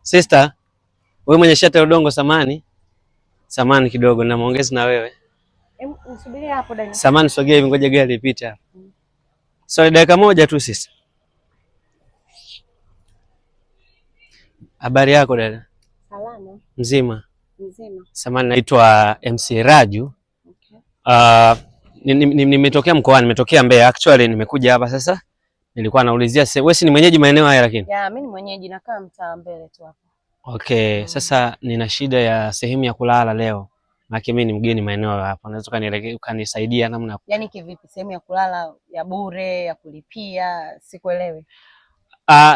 Sister, wewe mwenye shati ya udongo samani kidogo na maongezi na wewe. Nisubiri hapo dada. Samani sogea hivi ngoja gari lipite hapo. Sorry, dakika moja tu sister. Habari yako dada? Salama. Mzima. Mzima. Samani naitwa MC Raju. Okay. Nimetokea mkoani, nimetokea Mbeya. Actually nimekuja hapa sasa. Nilikuwa naulizia wewe si ni mwenyeji maeneo haya lakini? Yeah, mimi ni mwenyeji nakaa mtaa mbele tu hapa. Okay, sasa nina shida ya sehemu ya kulala leo. Maana mimi ni mgeni maeneo hapa. Unaweza ukanisaidia namna? Yaani kivipi, sehemu ya kulala ya bure, ya kulipia? Sikuelewi.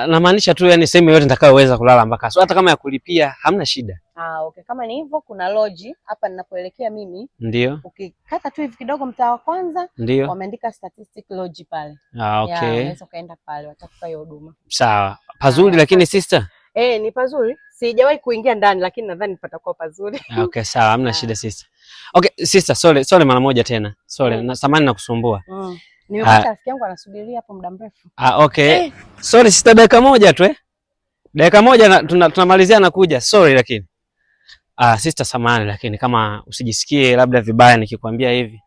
Namaanisha tu yani sehemu yote nitakayoweza kulala mpaka. So hata kama ya kulipia hamna shida. Okay. Kama ni hivyo kuna lodge hapa ninapoelekea mimi. Ndio. Ukikata tu hivi kidogo mtaa wa kwanza wameandika Statistic Lodge pale. Okay. Unaweza kaenda pale watakupa hiyo huduma. Sawa. Pazuri lakini sister? Ni pazuri. Sijawahi kuingia ndani lakini nadhani patakuwa pazuri. Okay, sawa, hamna shida sister. Okay, sister, sorry mara moja tena. Sorry, na samani nakusumbua. Nimepata rafiki yangu anasubiria hapo muda mrefu. Okay. Sorry sister, dakika moja tu Dakika moja tunamalizia na kuja. Sorry lakini. Sister samani lakini kama usijisikie labda vibaya nikikwambia hivi.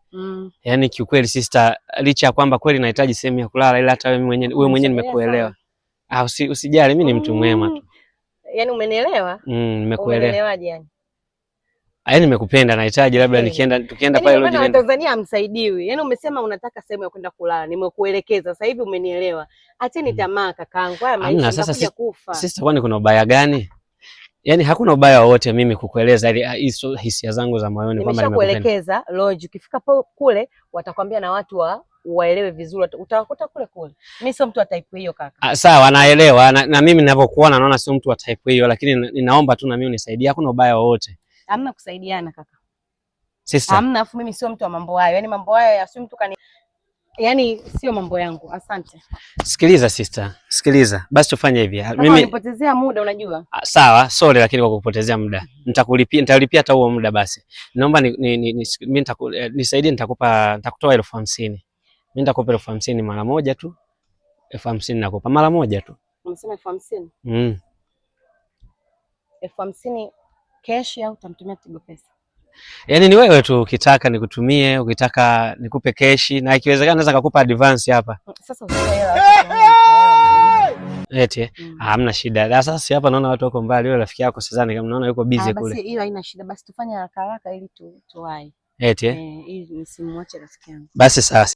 Yaani kiukweli sister, licha ya kwamba kweli nahitaji sehemu ya kulala ila hata wewe mwenyewe nimekuelewa. Usijali, mimi ni mtu mwema tu. Yaani umenielewa? Nimekuelewa. Umeelewaje yani? Yaani nimekupenda, nahitaji labda tukienda pale lodge. Yaani Tanzania hamsaidiwi. Yaani umesema unataka sehemu ya kwenda kulala, nimekuelekeza. Sasa hivi umenielewa. Acheni tamaa kakaangu. Haya maisha yanakuja kufa. Sister, kwani kuna ubaya gani? Yaani hakuna ubaya wowote mimi kukueleza ili hisia zangu za moyoni kwamba nimekupenda. Nimeshakuelekeza lodge. Ukifika kule watakwambia na watu waelewe vizuri, utawakuta kule. Mimi sio mtu wa type hiyo kaka. Sawa, naelewa na mimi ninavyokuona naona sio mtu wa type hiyo, lakini ninaomba tu na mimi unisaidie. Hakuna ubaya wowote. Hamna kusaidiana kaka. Sister. Hamna, afu mimi sio mtu wa mambo hayo. Yaani mambo hayo ya mtu yaani sio mambo yangu. Asante. Sikiliza sister. Sikiliza. Basi tufanye hivi. Mimi nipotezea muda unajua. Sawa, sorry lakini kwa kupotezea muda. Nitalipia hata huo muda basi. Naomba mimi nisaidie, nitakutoa 50,000. Mimi nitakupa 50,000 mara moja tu. 50,000 nakupa mara moja tu. Unasema 50,000? 50,000 cash au utamtumia Tigo Pesa? Yaani ni wewe tu, ukitaka nikutumie, ukitaka nikupe cash na ikiwezekana naweza kukupa advance hapa. Sasa usielewa. Eti hamna shida. Sasa hapa naona watu wako mbali, yule rafiki yako sidhani kama naona yuko busy kule. Basi hiyo haina shida, basi tufanye haraka ili tuwahi. Eti ili nisimwache rafiki yangu. Basi sawa.